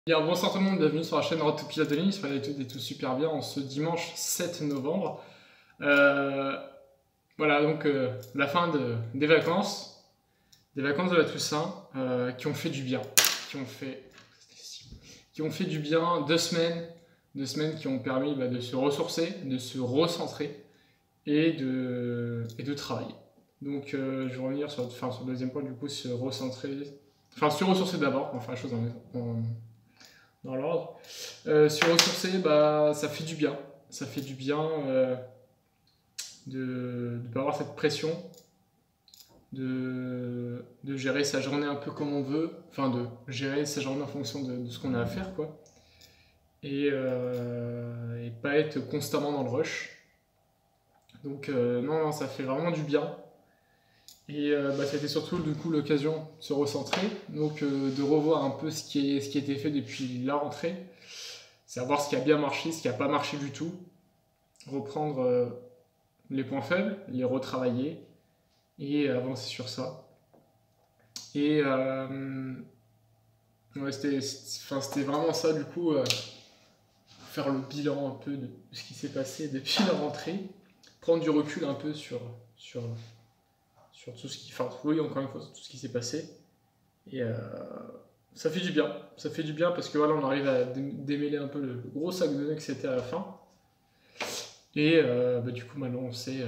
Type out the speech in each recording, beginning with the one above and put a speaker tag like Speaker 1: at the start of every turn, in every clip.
Speaker 1: Bien, bonsoir tout le monde, bienvenue sur la chaîne Road to Pilote de ligne, j'espère que vous allez tous super bien en ce dimanche 7 novembre. Voilà donc la fin des vacances de la Toussaint qui ont fait du bien, qui ont fait du bien 2 semaines qui ont permis de se ressourcer, de se recentrer et de travailler. Donc je vais revenir sur le deuxième point du coup, se ressourcer d'abord, on va faire les choses dans l'ordre. Se ressourcer, ça fait du bien. Ça fait du bien de ne pas avoir cette pression, de gérer sa journée un peu comme on veut, enfin de gérer sa journée en fonction de ce qu'on a à faire, quoi. Et pas être constamment dans le rush. Donc non, ça fait vraiment du bien. Et c'était surtout du coup l'occasion de se recentrer, donc de revoir un peu ce qui a été fait depuis la rentrée, savoir ce qui a bien marché, ce qui n'a pas marché du tout, reprendre les points faibles, les retravailler et avancer sur ça. Et ouais, c'était vraiment ça du coup, faire le bilan un peu de ce qui s'est passé depuis la rentrée, prendre du recul un peu sur tout ce qui, encore une fois, tout ce qui s'est passé. Et ça fait du bien. Ça fait du bien parce que voilà, on arrive à démêler un peu le gros sac de nœuds que c'était à la fin. Et du coup, maintenant, on sait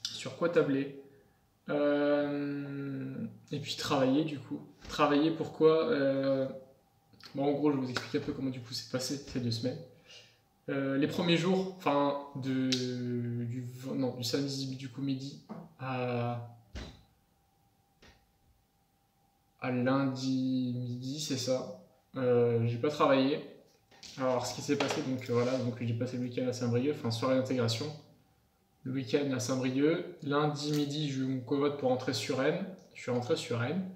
Speaker 1: sur quoi tabler. Et puis travailler, du coup. Travailler, pourquoi en gros, je vais vous expliquer un peu comment du coup s'est passé ces 2 semaines. Les premiers jours, du samedi du coup midi à lundi midi, c'est ça. J'ai pas travaillé. Alors, ce qui s'est passé, donc j'ai passé le week-end à Saint-Brieuc, soirée d'intégration. Le week-end à Saint-Brieuc. Lundi midi, j'ai eu mon covote pour rentrer sur Rennes. Je suis rentré sur Rennes.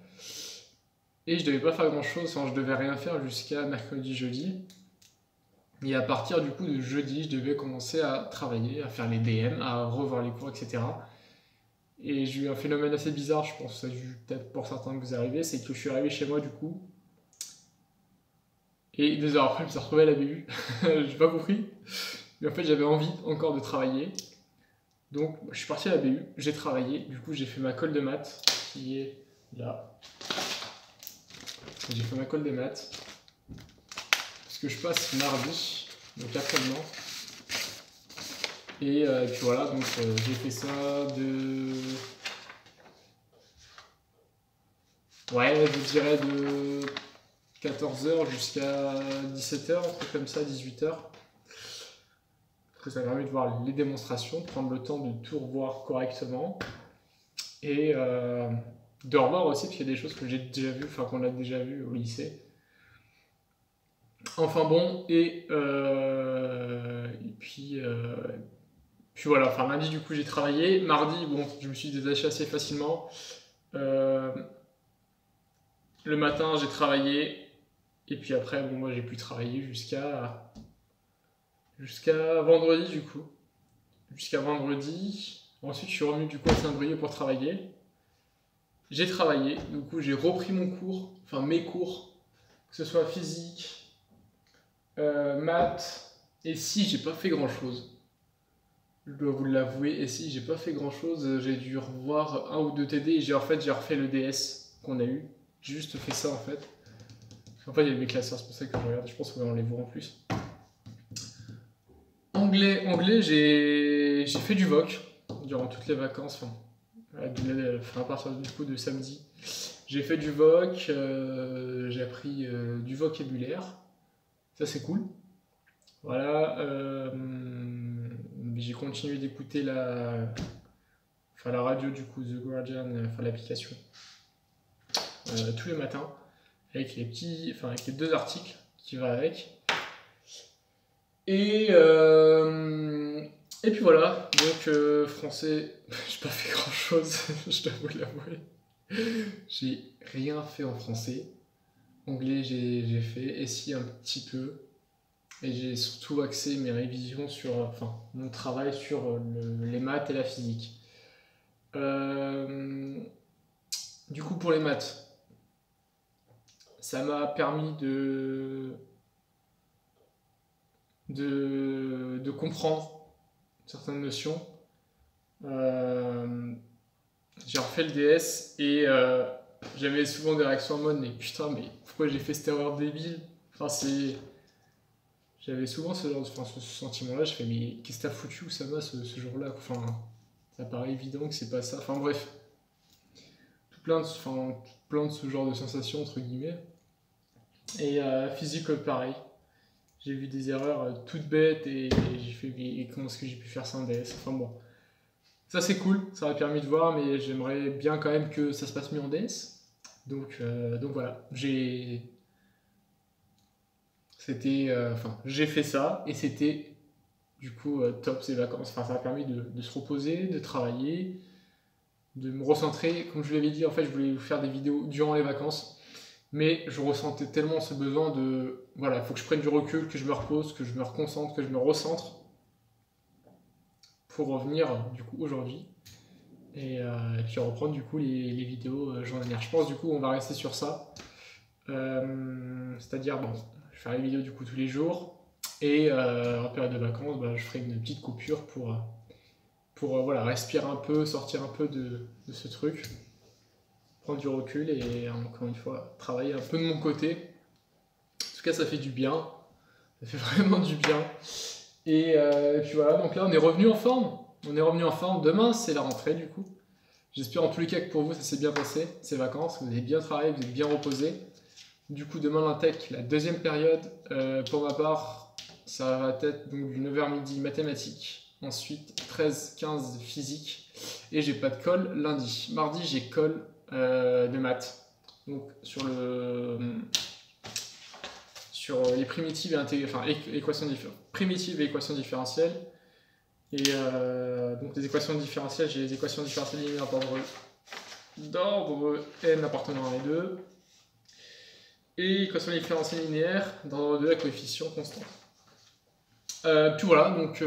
Speaker 1: Et je devais pas faire grand-chose, je devais rien faire jusqu'à mercredi, jeudi. Et à partir du coup de jeudi, je devais commencer à travailler, à faire les DM, à revoir les cours, etc. Et j'ai eu un phénomène assez bizarre, je pense que ça a dû peut-être pour certains vous arriver, c'est que je suis arrivé chez moi du coup. Et 2 heures après, je me suis retrouvé à la BU. J'ai pas compris. Mais en fait, j'avais envie encore de travailler. Donc, je suis parti à la BU, j'ai travaillé. Du coup, j'ai fait ma colle de maths, qui est là. J'ai fait ma colle de maths. Parce que je passe mardi, donc après-demain. Et puis voilà, donc j'ai fait ça de... Ouais, je dirais de 14h jusqu'à 17h, un truc comme ça, 18h. Ça permet de voir les démonstrations, prendre le temps de tout revoir correctement. Et de revoir aussi, parce qu'il y a des choses que j'ai déjà vues, qu'on a déjà vues au lycée. Enfin bon, et puis voilà, lundi du coup j'ai travaillé. Mardi, bon, je me suis détaché assez facilement. Le matin j'ai travaillé. Et puis après, moi j'ai pu travailler jusqu'à vendredi du coup. Jusqu'à vendredi. Ensuite je suis revenu du coup à Saint-Brieuc pour travailler. J'ai travaillé, du coup j'ai repris mon cours, mes cours, que ce soit physique, maths, et si j'ai pas fait grand chose. Je dois vous l'avouer, et si j'ai pas fait grand chose, j'ai dû revoir 1 ou 2 TD et j'ai refait le DS qu'on a eu. J'ai juste fait ça en fait. En fait, il y a mes classeurs, c'est pour ça que je regarde, je pense qu'on va en les voir en plus. Anglais, j'ai fait du VOC durant toutes les vacances, à partir du coup de samedi. J'ai fait du VOC, j'ai appris du vocabulaire, ça c'est cool. Voilà, j'ai continué d'écouter la radio du coup, The Guardian, l'application, tous les matins, avec avec les 2 articles qui vont avec. Et puis voilà, donc français, j'ai pas fait grand chose, je dois vous l'avouer. J'ai rien fait en français. Anglais, j'ai fait, et si un petit peu. Et j'ai surtout axé mes révisions sur, mon travail sur les maths et la physique. Du coup, pour les maths, ça m'a permis de comprendre certaines notions. J'ai refait le DS et j'avais souvent des réactions en mode mais putain mais pourquoi j'ai fait cette erreur débile. Enfin j'avais souvent ce sentiment-là. Je fais mais qu'est-ce que t'as foutu, Oussama, ce jour-là. Enfin ça paraît évident que c'est pas ça. Enfin bref, plein de ce genre de sensations entre guillemets. Et physique pareil. J'ai vu des erreurs toutes bêtes et j'ai fait mais comment est-ce que j'ai pu faire ça en DS. Enfin bon. Ça c'est cool, ça m'a permis de voir, mais j'aimerais bien quand même que ça se passe mieux en DS. Donc voilà, j'ai fait ça et c'était du coup top ces vacances. Enfin, ça m'a permis de se reposer, de travailler, de me recentrer. Comme je vous l'avais dit, en fait, je voulais vous faire des vidéos durant les vacances, mais je ressentais tellement ce besoin de voilà, il faut que je prenne du recul, que je me repose, que je me reconcentre, que je me recentre pour revenir du coup aujourd'hui. Et puis reprendre du coup les vidéos journalières. Je pense du coup on va rester sur ça. C'est-à-dire bon, je vais faire les vidéos du coup tous les jours. Et en période de vacances, bah, je ferai une petite coupure pour voilà, respirer un peu, sortir un peu de ce truc. Prendre du recul et encore une fois, travailler un peu de mon côté. En tout cas ça fait du bien. Ça fait vraiment du bien. Et puis voilà, donc là on est revenu en forme. On est revenu en forme. Demain c'est la rentrée du coup. J'espère en tous les cas que pour vous ça s'est bien passé, ces vacances, vous avez bien travaillé, vous êtes bien reposé. Du coup demain l'intec, la deuxième période, pour ma part, ça va être donc du 9h midi mathématiques, ensuite 13-15 physique, et j'ai pas de colle lundi. Mardi j'ai colle de maths, donc sur les primitives et primitives et équations différentielles. Et donc les équations différentielles, j'ai les équations différentielles linéaires d'ordre n appartenant à N2. Et équations différentielles linéaires d'ordre 2 à coefficient constant. Puis voilà, donc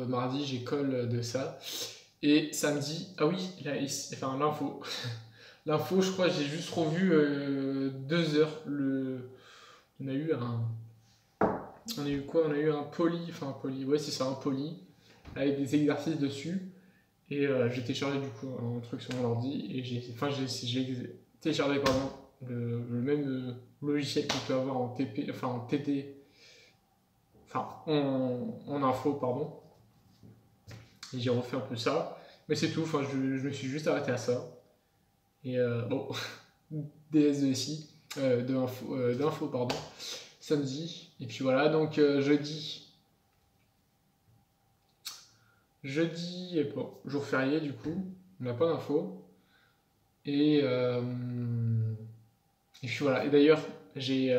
Speaker 1: mardi j'ai colle de ça. Et samedi, ah oui, l'info. L'info, je crois, j'ai juste revu 2 heures. On a eu quoi? On a eu un poly, ouais c'est ça, un poly, avec des exercices dessus. Et j'ai téléchargé du coup un truc sur mon ordi et j'ai téléchargé le même logiciel qu'on peut avoir en TP, enfin en TD, en info, pardon. Et j'ai refait un peu ça. Mais c'est tout, je me suis juste arrêté à ça. Et bon, DS de SI, d'info, pardon, samedi. Et puis voilà, donc jeudi, bon, jour férié du coup, on n'a pas d'infos. Et puis voilà, et d'ailleurs, j'ai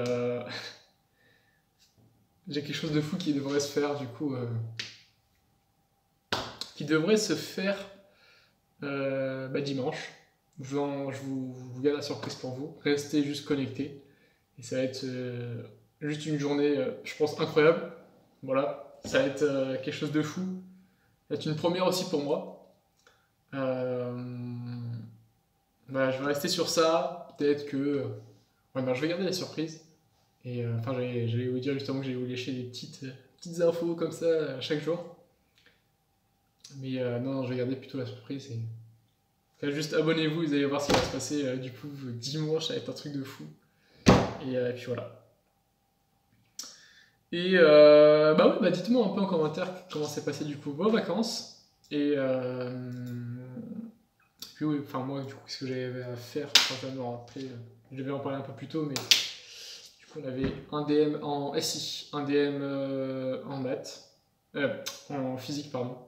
Speaker 1: quelque chose de fou qui devrait se faire du coup, qui devrait se faire dimanche. Je vous garde la surprise pour vous, restez juste connectés. Et ça va être juste une journée, je pense, incroyable. Voilà, ça va être quelque chose de fou. Ça va être une première aussi pour moi. Voilà, je vais rester sur ça. Peut-être que je vais garder la surprise. Et j'allais vous dire justement que j'allais vous lâcher des petites infos comme ça chaque jour. Mais non, je vais garder plutôt la surprise. Et juste abonnez-vous, vous allez voir ce qui va se passer du coup dimanche, ça va être un truc de fou. Et puis voilà. Et dites-moi un peu en commentaire comment s'est passé du coup vos vacances. Et puis oui, moi du coup qu'est-ce que j'avais à faire, je vais me rappeler, je devais en parler un peu plus tôt, mais du coup on avait un DM en SI, un DM en maths, en physique pardon.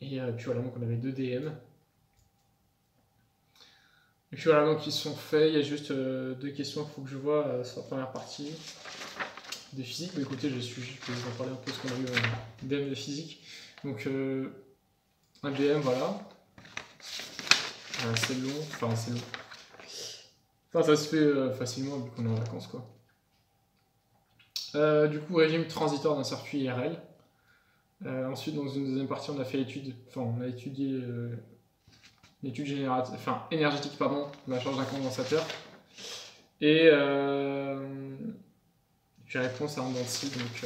Speaker 1: Et puis voilà, donc on avait 2 DM. Et puis voilà, donc ils sont faits, il y a juste 2 questions qu'il faut que je vois sur la première partie de physique. Mais écoutez, je vais vous en parler un peu ce qu'on a eu en DM de physique. Donc un DM, voilà. C'est long, c'est long. Ça se fait facilement vu qu'on est en vacances quoi. Du coup, régime transitoire d'un circuit IRL. Ensuite, dans une deuxième partie, on a fait l'étude, on a étudié l'étude énergétique, de la charge d'un condensateur. Et j'ai réponse à un denti, donc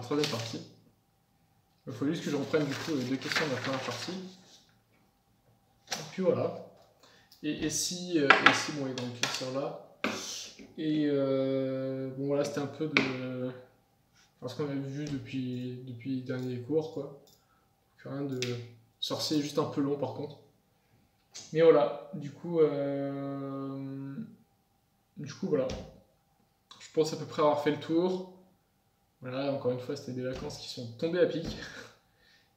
Speaker 1: troisième partie. Il faut juste que je reprenne du coup les 2 questions de la première partie. Et puis voilà. Et si bon, il est dans le classeur là. Et bon voilà, c'était un peu de ce qu'on avait vu depuis les derniers cours, quoi. Rien de sorcier, juste un peu long par contre. Mais voilà, du coup voilà. Je pense à peu près avoir fait le tour. Voilà, encore une fois, c'était des vacances qui sont tombées à pic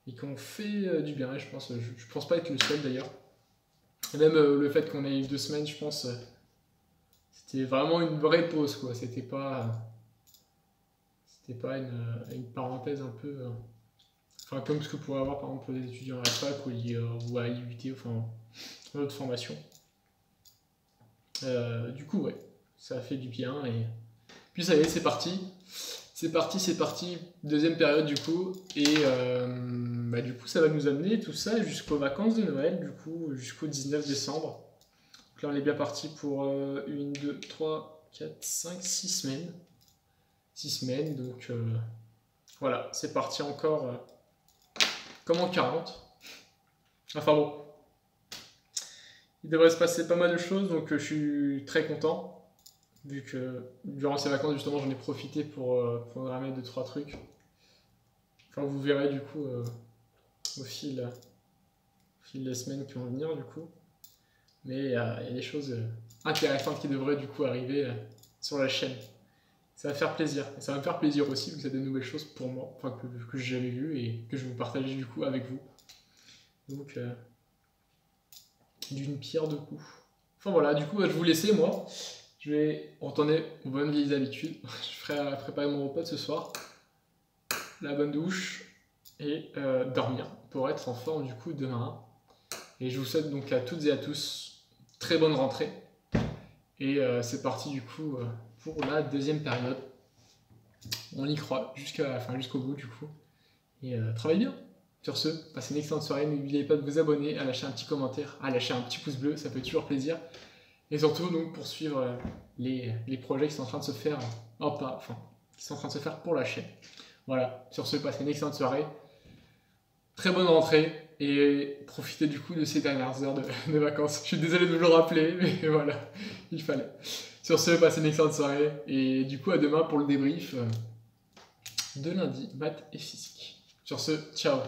Speaker 1: et qui ont fait du bien, je pense. Je pense pas être le seul d'ailleurs. Et même le fait qu'on ait eu 2 semaines, je pense, c'était vraiment une vraie pause, quoi. C'était pas une parenthèse un peu. Enfin, comme ce que pourraient avoir par exemple des étudiants à la fac ou à l'IUT, enfin, dans notre formation. Du coup, ouais, ça a fait du bien. Et puis ça y est, c'est parti. C'est parti. Deuxième période, du coup. Et du coup, ça va nous amener tout ça jusqu'aux vacances de Noël, du coup, jusqu'au 19 décembre. Donc là, on est bien parti pour 1, 2, 3, 4, 5, 6 semaines. 6 semaines, donc voilà, c'est parti encore comme en 40. Enfin bon, il devrait se passer pas mal de choses, donc je suis très content, vu que durant ces vacances, justement, j'en ai profité pour programmer 2-3 trucs. Enfin, vous verrez du coup au fil des semaines qui vont venir, du coup. Mais il y a des choses intéressantes qui devraient du coup arriver sur la chaîne. Ça va faire plaisir. Et ça va me faire plaisir aussi, vu que c'est des nouvelles choses pour moi, enfin que j'ai jamais vues et que je vais vous partager du coup avec vous. Donc, d'une pierre deux coups. Enfin voilà, du coup, je vais vous laisser, moi. Je vais retourner aux bonnes vieilles habitudes. Je ferai préparer mon repas de ce soir, la bonne douche et dormir pour être en forme du coup demain. Et je vous souhaite donc à toutes et à tous très bonne rentrée. Et c'est parti du coup pour la deuxième période. On y croit jusqu'au bout du coup. Et travaillez bien. Sur ce, passez une excellente soirée. N'oubliez pas de vous abonner, à lâcher un petit commentaire, à lâcher un petit pouce bleu, ça fait toujours plaisir. Et surtout donc pour suivre les projets qui sont en train de se faire, qui sont en train de se faire pour la chaîne. Voilà. Sur ce, passez une excellente soirée. Très bonne rentrée et profitez du coup de ces dernières heures de vacances. Je suis désolé de vous le rappeler, mais voilà, il fallait. Sur ce, passez une excellente soirée et du coup à demain pour le débrief de lundi, maths et physique. Sur ce, ciao.